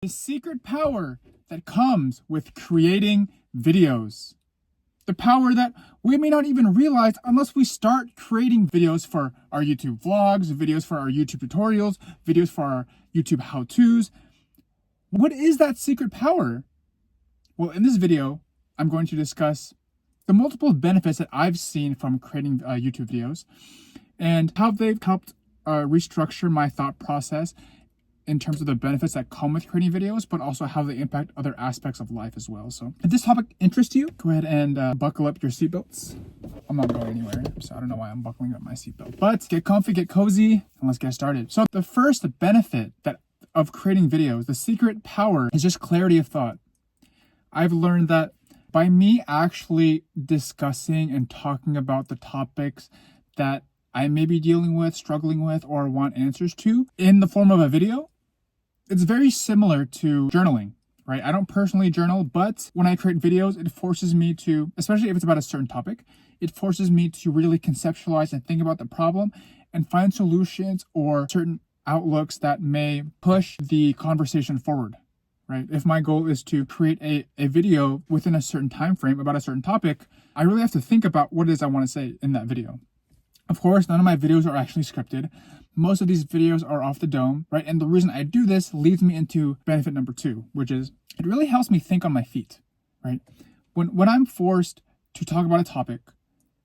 The secret power that comes with creating videos. The power that we may not even realize unless we start creating videos for our YouTube vlogs, videos for our YouTube tutorials, videos for our YouTube how-tos. What is that secret power? Well, in this video, I'm going to discuss the multiple benefits that I've seen from creating YouTube videos and how they've helped restructure my thought process in terms of the benefits that come with creating videos, but also how they impact other aspects of life as well. So if this topic interests you, go ahead and buckle up your seatbelts. I'm not going anywhere, so I don't know why I'm buckling up my seatbelt. But get comfy, get cozy, and let's get started. So the first benefit of creating videos, the secret power, is just clarity of thought. I've learned that by me actually discussing and talking about the topics that I may be dealing with, struggling with, or want answers to in the form of a video, it's very similar to journaling, right? I don't personally journal, but when I create videos, it forces me to, especially if it's about a certain topic, it forces me to really conceptualize and think about the problem and find solutions or certain outlooks that may push the conversation forward, right? If my goal is to create a video within a certain time frame about a certain topic, I really have to think about what it is I want to say in that video. Of course, none of my videos are actually scripted. Most of these videos are off the dome, right? And the reason I do this leads me into benefit number 2, which is it really helps me think on my feet, right? When I'm forced to talk about a topic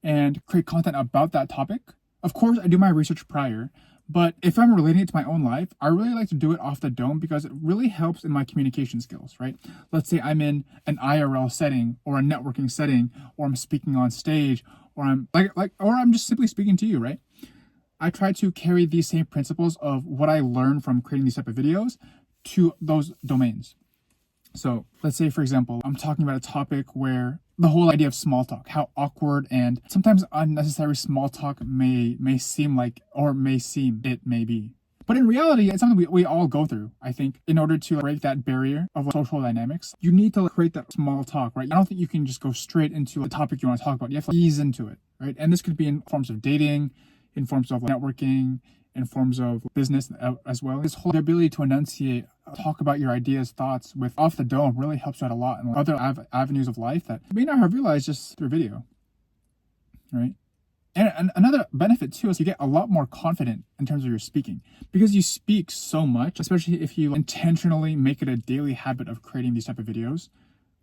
and create content about that topic, of course, I do my research prior. But if I'm relating it to my own life, I really like to do it off the dome because it really helps in my communication skills, right? Let's say I'm in an IRL setting or a networking setting, or I'm speaking on stage, or I'm just simply speaking to you, right? I try to carry these same principles of what I learned from creating these type of videos to those domains. So let's say, for example, I'm talking about a topic where the whole idea of small talk, how awkward and sometimes unnecessary small talk may seem like, or may seem it may be. But in reality, it's something we all go through. I think in order to break that barrier of social dynamics, you need to create that small talk, right? I don't think you can just go straight into the topic you want to talk about. You have to ease into it, right? And this could be in forms of dating, in forms of networking, in forms of business as well. This whole ability to enunciate, talk about your ideas, thoughts with off the dome really helps you out a lot in other avenues of life that you may not have realized just through video, right? And another benefit too is you get a lot more confident in terms of your speaking because you speak so much, especially if you intentionally make it a daily habit of creating these type of videos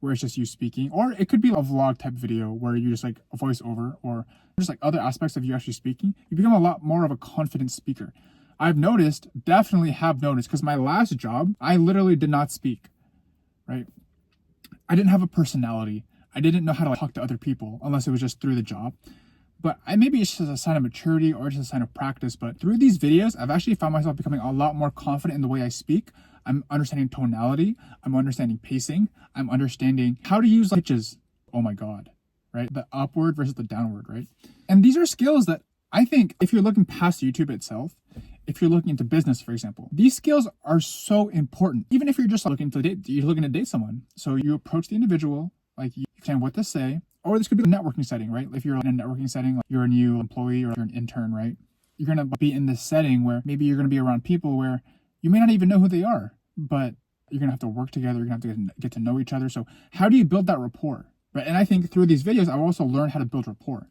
where it's just you speaking, or it could be a vlog type video where you just like a voiceover or just like other aspects of you actually speaking. You become a lot more of a confident speaker. I've noticed, definitely have noticed, because my last job, I literally did not speak, right? I didn't have a personality. I didn't know how to talk to other people unless it was just through the job. But maybe it's just a sign of maturity or just a sign of practice. But through these videos, I've actually found myself becoming a lot more confident in the way I speak. I'm understanding tonality. I'm understanding pacing. I'm understanding how to use pitches. Oh my God, right? The upward versus the downward, right? And these are skills that I think if you're looking past YouTube itself, if you're looking into business, for example, these skills are so important. Even if you're just looking to date, you're looking to date someone. So you approach the individual, like you understand what to say. Or this could be a networking setting, right? If you're in a networking setting, like you're a new employee or you're an intern, right? You're going to be in this setting where maybe you're going to be around people where you may not even know who they are, but you're going to have to work together. You're going to have to get to know each other. So how do you build that rapport, right? And I think through these videos, I've also learned how to build rapport.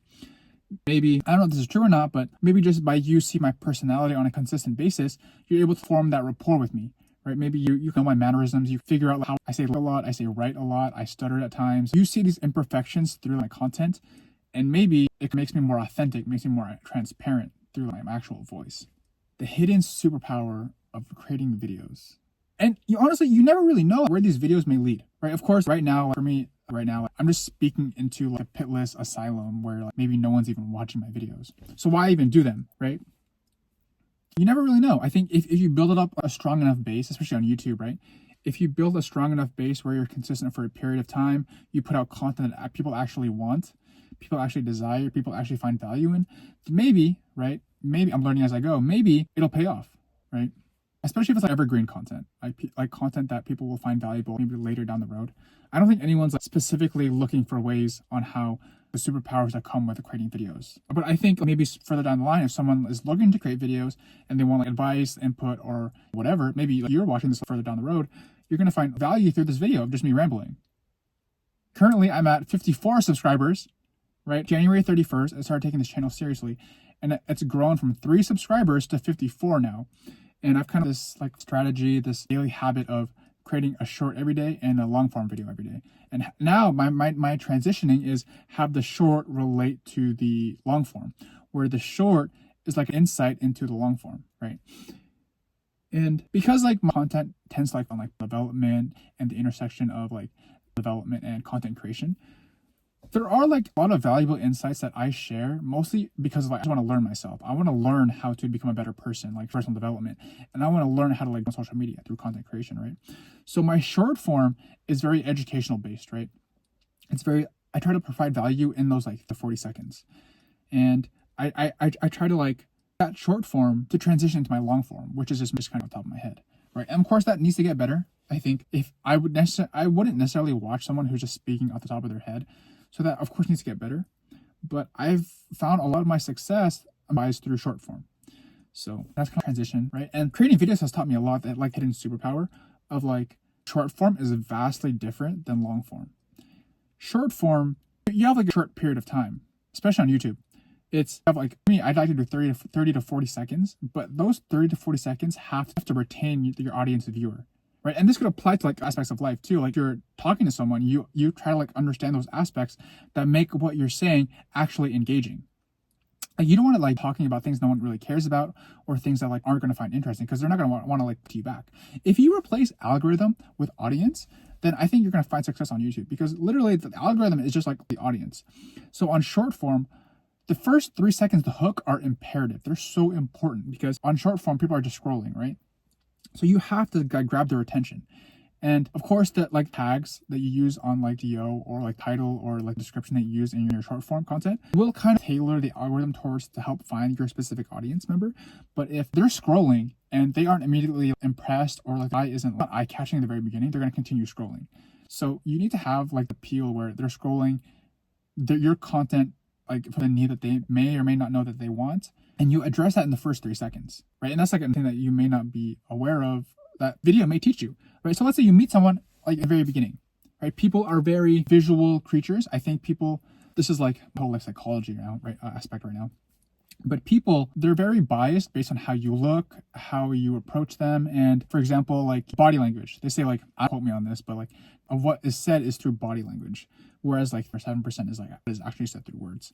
Maybe, I don't know if this is true or not, but maybe just by you see my personality on a consistent basis, you're able to form that rapport with me. Right? Maybe you know my mannerisms, you figure out how I say a lot, I say right a lot, I stutter at times. You see these imperfections through my content, and maybe it makes me more authentic, makes me more transparent through my actual voice. The hidden superpower of creating videos. And honestly, you never really know where these videos may lead, right? Of course, right now, for me, I'm just speaking into like a pitless asylum where like maybe no one's even watching my videos. So why even do them, right? You never really know. I think if you build it up a strong enough base, especially on YouTube, right? If you build a strong enough base where you're consistent for a period of time, you put out content that people actually want, people actually desire, people actually find value in, maybe, right? Maybe I'm learning as I go. Maybe it'll pay off, right? Especially if it's like evergreen content, like content that people will find valuable maybe later down the road. I don't think anyone's like specifically looking for ways on how the superpowers that come with creating videos. But I think maybe further down the line, if someone is looking to create videos and they want like advice, input, or whatever, maybe like you're watching this further down the road, you're going to find value through this video of just me rambling. Currently, I'm at 54 subscribers, right? January 31st, I started taking this channel seriously, and it's grown from 3 subscribers to 54 now. And I've kind of this like strategy, this daily habit of creating a short every day and a long form video every day. And now my transitioning is have the short relate to the long form, where the short is like an insight into the long form, right? And because like my content tends to like on like development and the intersection of like development and content creation, there are like a lot of valuable insights that I share, mostly because like, I just want to learn myself. I want to learn how to become a better person, like personal development. And I want to learn how to like on social media through content creation, right? So my short form is very educational based, right? I try to provide value in those like the 40 seconds. And I try to like that short form to transition into my long form, which is just kind of on top of my head, right? And of course that needs to get better. I think if I wouldn't necessarily watch someone who's just speaking off the top of their head. So that of course needs to get better, but I've found a lot of my success lies through short form. So that's kind of transition, right? And creating videos has taught me a lot that like hidden superpower of like short form is vastly different than long form. Short form, you have like a short period of time, especially on YouTube. It's like me, I'd like to do 30 to 40 seconds, but those 30 to 40 seconds have to retain your audience viewer. Right. And this could apply to like aspects of life too. Like you're talking to someone, you try to like understand those aspects that make what you're saying actually engaging. Like you don't want to like talking about things no one really cares about or things that like aren't going to find interesting because they're not going to want to like to you back. If you replace algorithm with audience, then I think you're going to find success on YouTube because literally the algorithm is just like the audience. So on short form, the first 3 seconds, the hook are imperative. They're so important because on short form, people are just scrolling, right? So you have to grab their attention. And of course the like tags that you use on like DO or like title or like description that you use in your short form content will kind of tailor the algorithm towards to help find your specific audience member. But if they're scrolling and they aren't immediately impressed or like isn't eye-catching at the very beginning, they're going to continue scrolling. So you need to have like the appeal where they're scrolling, your content like for the need that they may or may not know that they want. And you address that in the first 3 seconds, right? And that's like a thing that you may not be aware of that video may teach you, right? So let's say you meet someone like at the very beginning, right? People are very visual creatures. I think this is like whole life psychology now, right? Aspect right now. But people, they're very biased based on how you look, how you approach them. And for example, like body language, they say like, I quote me on this, but like of what is said is through body language. Whereas like 7% is actually said through words.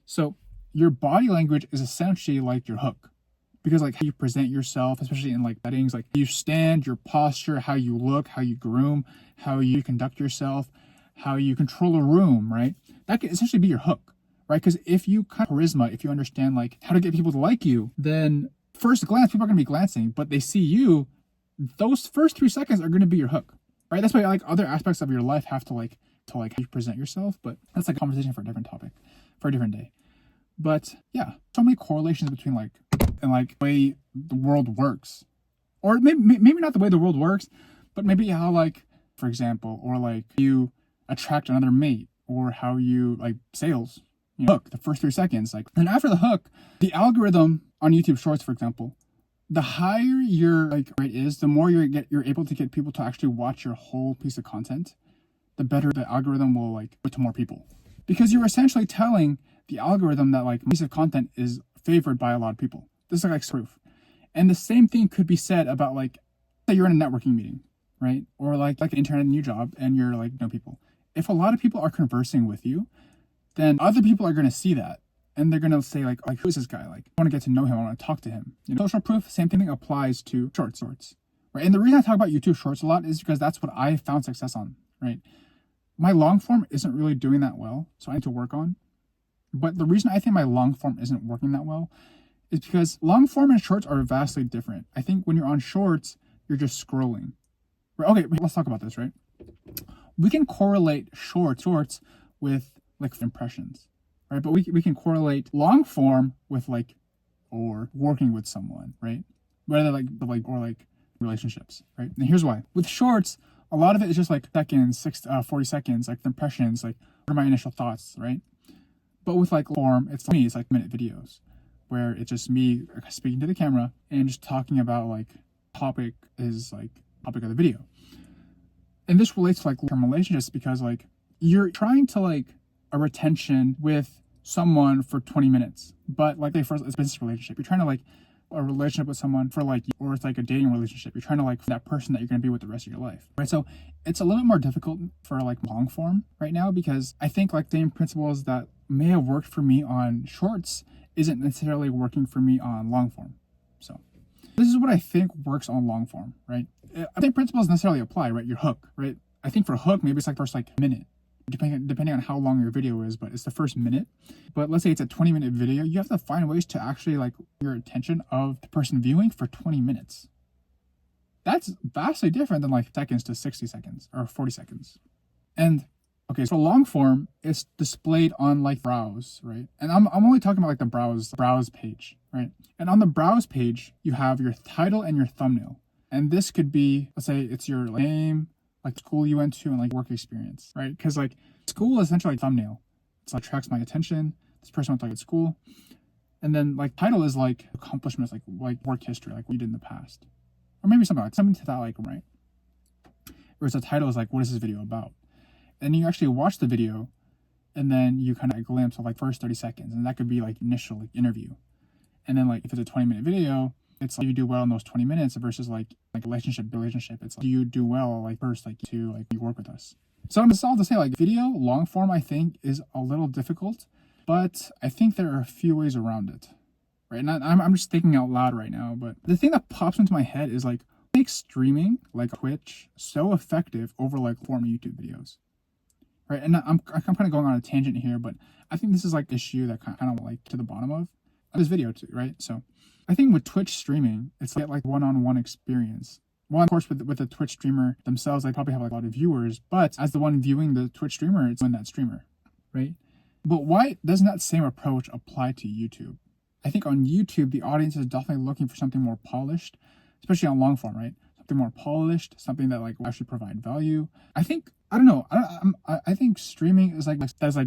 So your body language is essentially like your hook because like how you present yourself, especially in like settings, like you stand, your posture, how you look, how you groom, how you conduct yourself, how you control a room, right? That could essentially be your hook, right? Because if you kind of charisma, if you understand like how to get people to like you, then first glance, people are going to be glancing, but they see you, those first 3 seconds are going to be your hook, right? That's why like other aspects of your life have to like how you present yourself, but that's like a conversation for a different topic, for a different day. But yeah, so many correlations between like and like the way the world works, or maybe not the way the world works, but maybe how like, for example, or like you attract another mate, or how you like sales, hook the first 3 seconds, like, and after the hook, the algorithm on YouTube Shorts, for example, the higher your like rate is, the more you're able to get people to actually watch your whole piece of content, the better the algorithm will like put to more people, because you're essentially telling the algorithm that like piece of content is favored by a lot of people. This is like proof. And the same thing could be said about like, say you're in a networking meeting, right? Or like an intern at a new job and you're like, know people. If a lot of people are conversing with you, then other people are going to see that. And they're going to say like, who is this guy? Like, I want to get to know him. I want to talk to him. Social proof, same thing applies to shorts, right? And the reason I talk about YouTube Shorts a lot is because that's what I found success on, right? My long form isn't really doing that well, so I need to work on. But the reason I think my long form isn't working that well is because long form and shorts are vastly different. I think when you're on shorts, you're just scrolling. Right? Okay, let's talk about this, right? We can correlate shorts with like impressions, right? But we can correlate long form with like, or working with someone, right? Whether like or like relationships, right? And here's why. With shorts, a lot of it is just like seconds, 40 seconds, like the impressions, like what are my initial thoughts, right? But with like form, it's like minute videos where it's just me speaking to the camera and just talking about like topic of the video. And this relates to like long-term relationships because like you're trying to like a retention with someone for 20 minutes, but like they first, it's a business relationship. You're trying to like a relationship with someone for like, or it's like a dating relationship. You're trying to like that person that you're going to be with the rest of your life, right? So it's a little bit more difficult for like long form right now because I think like same principles that may have worked for me on shorts isn't necessarily working for me on long form. So this is what I think works on long form, right? I think principles necessarily apply, right? Your hook, right? I think for hook, maybe it's like first like minute, depending on how long your video is, but it's the first minute. But let's say it's a 20-minute video, you have to find ways to actually like your attention of the person viewing for 20 minutes. That's vastly different than like seconds to 60 seconds or 40 seconds. And okay, so long form is displayed on like browse, right? And I'm only talking about like the browse page, right? And on the browse page, you have your title and your thumbnail. And this could be, let's say it's your name, like school you went to, and like work experience, right? Because like school is essentially like thumbnail. It's like attracts my attention. This person went to like school. And then like title is like accomplishments, like work history, like what you did in the past. Or maybe something to that, like, right? Whereas the title is like, what is this video about? And you actually watch the video and then you kind of like glimpse of like first 30 seconds. And that could be like initial like interview. And then like if it's a 20-minute video, it's like you do well in those 20 minutes versus like relationship. It's like, do you do well like first like to like you work with us? So I'm just all to say like video long form I think is a little difficult, but I think there are a few ways around it, right? And I'm just thinking out loud right now, but the thing that pops into my head is like make streaming like Twitch so effective over like form YouTube videos, right? And I'm kind of going on a tangent here, but I think this is like the issue that kind of like to the bottom of this video too, right? So I think with Twitch streaming, it's like one-on-one experience. Well, of course, with the Twitch streamer themselves, they probably have like a lot of viewers, but as the one viewing the Twitch streamer, it's when that streamer, right? But why doesn't that same approach apply to YouTube? I think on YouTube, the audience is definitely looking for something more polished, especially on long form, right? Something more polished, something that like will actually provide value. I think, I don't know, I think streaming is like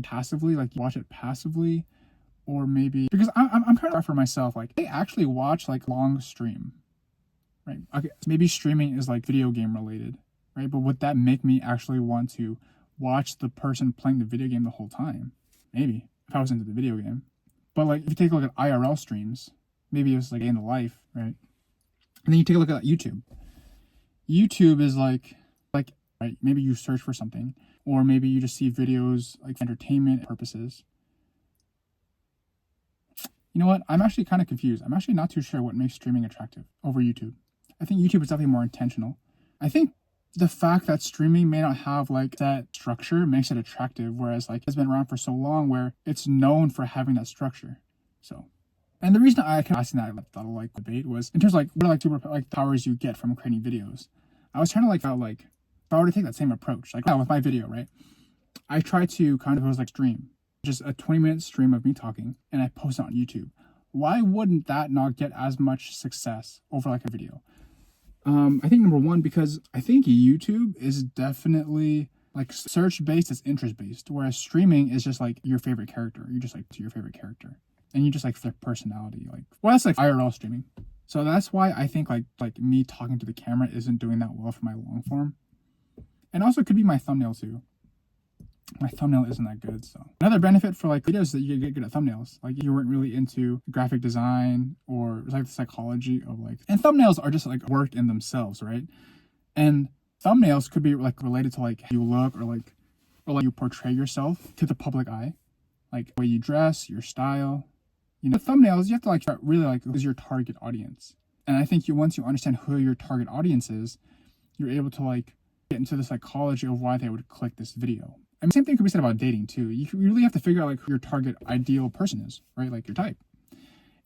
passively, like you watch it passively. Or maybe because I'm kind of for myself, like I actually watch like long stream, right? Okay, so maybe streaming is like video game related, right? But would that make me actually want to watch the person playing the video game the whole time? Maybe if I was into the video game. But like if you take a look at IRL streams, maybe it's like in the life, right? And then you take a look at YouTube. YouTube is like right? Maybe you search for something, or maybe you just see videos like for entertainment purposes. You know what? I'm actually kind of confused. I'm actually not too sure what makes streaming attractive over YouTube. I think YouTube is definitely more intentional. I think the fact that streaming may not have like that structure makes it attractive, whereas like it's been around for so long where it's known for having that structure. So, and the reason I kept asking that like debate was in terms of like what are like super like powers you get from creating videos. I was trying to like if I were to take that same approach, like with my video, right? I try to kind of like stream. Just a 20-minute stream of me talking and I post it on YouTube. Why wouldn't that not get as much success over like a video? I think number one, because I think YouTube is definitely like search based, it's interest based, whereas streaming is just like your favorite character. You just like to your favorite character and you just like their personality. Like, well, that's like IRL streaming. So that's why I think like me talking to the camera isn't doing that well for my long form. And also it could be my thumbnail too. My thumbnail isn't that good. So another benefit for like videos is that you get good at thumbnails. Like you weren't really into graphic design or like the psychology of like, and thumbnails are just like work in themselves, right? And thumbnails could be like related to like how you look or like you portray yourself to the public eye, like the way you dress, your style. You know, thumbnails, you have to like really like who's your target audience. And I think once you understand who your target audience is, you're able to like get into the psychology of why they would click this video. And same thing could be said about dating too. You really have to figure out like who your target ideal person is, right? Like your type.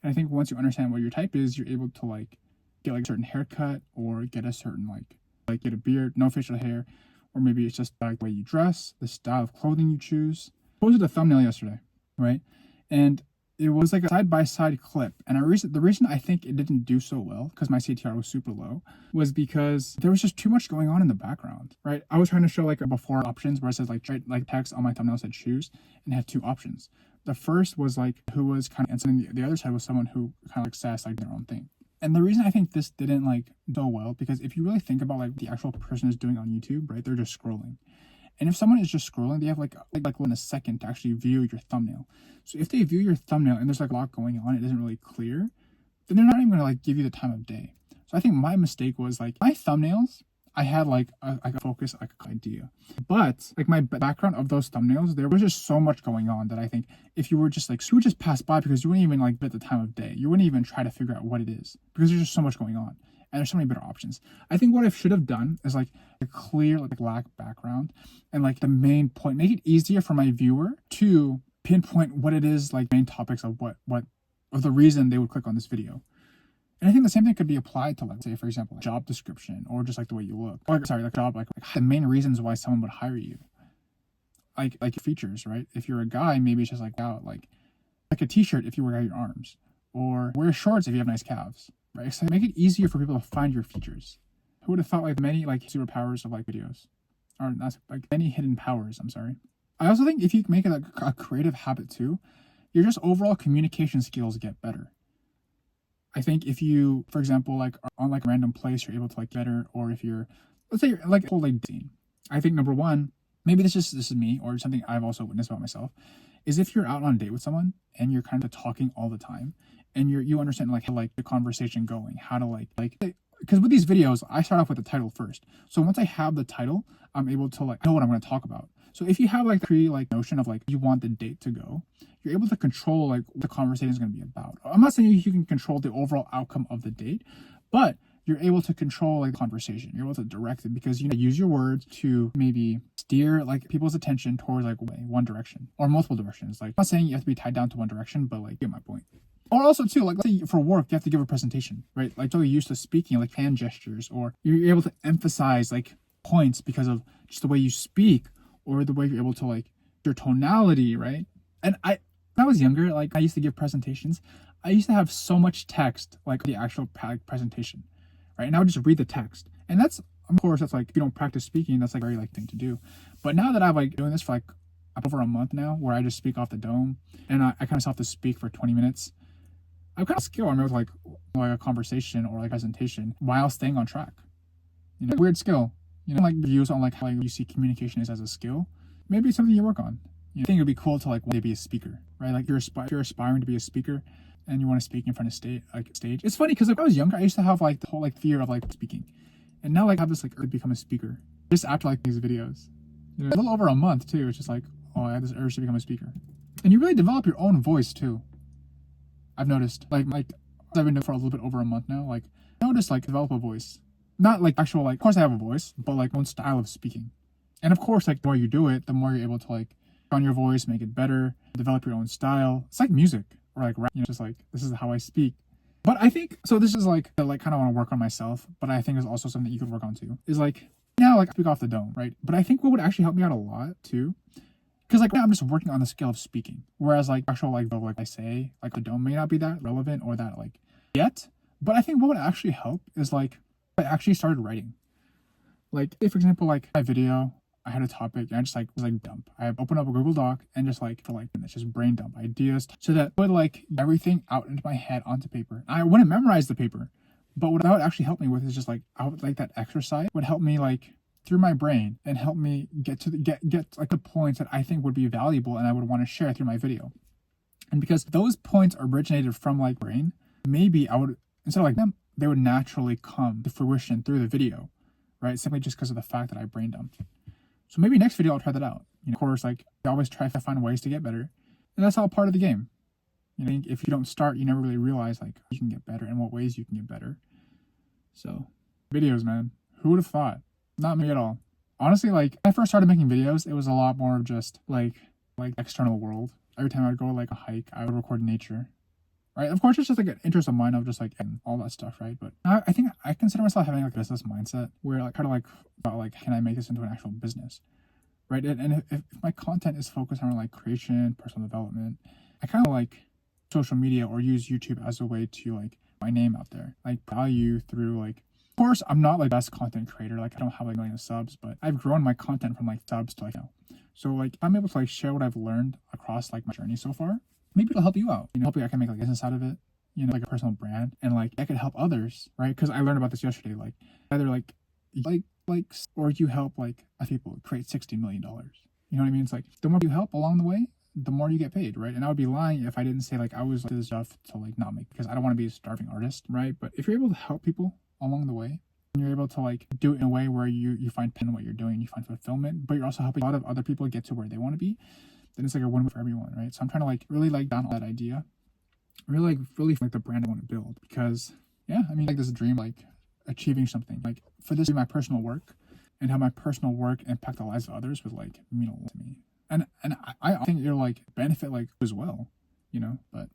And I think once you understand what your type is, you're able to like get like a certain haircut or get a certain like get a beard, no facial hair, or maybe it's just like the way you dress, the style of clothing you choose. I posted a thumbnail yesterday, right? And it was like a side-by-side clip. And the reason I think it didn't do so well, because my CTR was super low, was because there was just too much going on in the background, right? I was trying to show like a before options where it says like text on my thumbnail said shoes and had two options. The first was like who was kind of, and then the other side was someone who kind of like says like their own thing. And the reason I think this didn't like go well, because if you really think about like the actual person is doing on YouTube, right? They're just scrolling. And if someone is just scrolling, they have like in a second to actually view your thumbnail. So if they view your thumbnail and there's like a lot going on, it isn't really clear, then they're not even gonna like give you the time of day. So I think my mistake was like my thumbnails, I had like a focus, like an idea, but like my background of those thumbnails, there was just so much going on that I think if you were just like, you would just pass by because you wouldn't even like bet the time of day. You wouldn't even try to figure out what it is because there's just so much going on and there's so many better options. I think what I should have done is like a clear like black background and like the main point, make it easier for my viewer to pinpoint what it is, like main topics of what of the reason they would click on this video. And I think the same thing could be applied to, let's say, for example, like job description or just like the way you look. Or sorry, like job, like the main reasons why someone would hire you. Like features, right? If you're a guy, maybe it's just like out like a t-shirt if you work out your arms, or wear shorts if you have nice calves, right? So make it easier for people to find your features. Who would have thought like many like superpowers of like videos, or not like many hidden powers? I'm sorry. I also think if you make it a creative habit too, your just overall communication skills get better. I think if you, for example, like are on like a random place, you're able to like better, or if you're, let's say you're like a whole like scene. I think number one, maybe this is me or something I've also witnessed about myself, is if you're out on a date with someone and you're kind of talking all the time and you understand like how like the conversation going, how to like because with these videos, I start off with the title first. So once I have the title, I'm able to like know what I'm going to talk about. So if you have like the like notion of like you want the date to go, you're able to control like what the conversation is going to be about. I'm not saying you can control the overall outcome of the date, but you're able to control like the conversation. You're able to direct it because you use your words to maybe steer like people's attention towards like one direction or multiple directions. Like I'm not saying you have to be tied down to one direction, but like get my point. Or also too, like let's say for work, you have to give a presentation, right? Like you're used to speaking, like hand gestures, or you're able to emphasize like points because of just the way you speak or the way you're able to like your tonality, right? And when I was younger, like I used to give presentations. I used to have so much text, like the actual presentation, right? And I would just read the text. And that's, of course, that's like, if you don't practice speaking, that's like a very like thing to do. But now that I've like doing this for like over a month now, where I just speak off the dome and I kind of have to speak for 20 minutes, I've kind of skill. I'm able to like a conversation or like presentation while staying on track. Weird skill. Like views on like how you see communication is as a skill. Maybe it's something you work on. I think it'd be cool to like one day be a speaker, right? Like if you're aspiring to be a speaker and you want to speak in front of stage. It's funny because like when I was younger, I used to have like the whole like fear of like speaking, and now like I have this like urge to become a speaker just after like these videos. A little over a month too. It's just like, oh, I had this urge to become a speaker, and you really develop your own voice too. I've noticed like I've been doing it for a little bit over a month now. Like I noticed like develop a voice, not like actual like. Of course I have a voice, but like own style of speaking, and of course like the more you do it, the more you're able to like on your voice, make it better, develop your own style. It's like music or like rap, just like this is how I speak. But I think so. This is like kind of want to work on myself, but I think is also something you could work on too. Is like now like speak off the dome, right? But I think what would actually help me out a lot too, because like now I'm just working on the skill of speaking, whereas like actual like I say like the dome may not be that relevant or that like yet. But I think what would actually help is like I actually started writing. Like if for example like my video, I had a topic and I just like was like dump. I opened up a Google Doc and just like for like minutes just brain dump ideas so that I would like everything out into my head onto paper. I wouldn't memorize the paper, but what that would actually help me with is just like I would like that exercise would help me like through my brain and help me get to get like the points that I think would be valuable and I would want to share through my video. And because those points originated from like brain, maybe I would instead of like them, they would naturally come to fruition through the video, right? Simply just because of the fact that I brain dumped. So maybe next video I'll try that out. Of course, like I always try to find ways to get better, and that's all part of the game. If you don't start, you never really realize like you can get better and what ways you can get better. So, videos, man. Who would have thought? Not me at all. Honestly, like when I first started making videos, it was a lot more of just like external world. Every time I would go like a hike, I would record nature. Right? Of course, it's just like an interest of mine of just like all that stuff, right? But I think I consider myself having like a business mindset where like kind of like about like can I make this into an actual business, right? And if my content is focused on like creation, personal development, I kind of like social media or use YouTube as a way to like my name out there, like value through like. Of course, I'm not like best content creator. Like I don't have like a million subs, but I've grown my content from like subs to like So like I'm able to like share what I've learned across like my journey so far. Maybe it'll help you out. Hopefully I can make like business out of it. you know, like a personal brand, and like that could help others, right? Because I learned about this yesterday. Like either or you help like people create $60 million. You know what I mean? It's like the more you help along the way, the more you get paid, right? And I would be lying if I didn't say like I was like, this stuff to like not make, because I don't want to be a starving artist, right? But if you're able to help people along the way, and you're able to like do it in a way where you find pain in what you're doing, you find fulfillment, but you're also helping a lot of other people get to where they want to be, then it's like a win for everyone, right? So I'm trying to like really like down that idea, really like the brand I want to build, because yeah, I mean like this dream, like achieving something, like for this to be my personal work and how my personal work impact the lives of others would like mean a lot to me. And I think it'll like benefit like as well, you know, but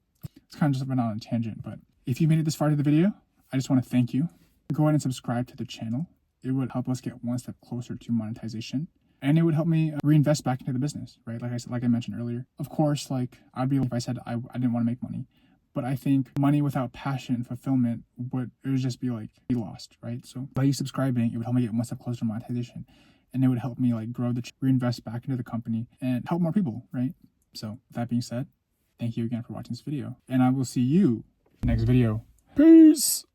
it's kind of just been on a tangent. But if you made it this far to the video, I just want to thank you. Go ahead and subscribe to the channel. It would help us get one step closer to monetization, and it would help me reinvest back into the business, right? Like I said, like I mentioned earlier, of course, like I'd be, if I said I didn't want to make money, but I think money without passion and fulfillment it would just be like be lost, right? So by you subscribing, it would help me get one step closer to monetization, and it would help me like grow reinvest back into the company and help more people, right? So with that being said, thank you again for watching this video, and I will see you next video. Peace.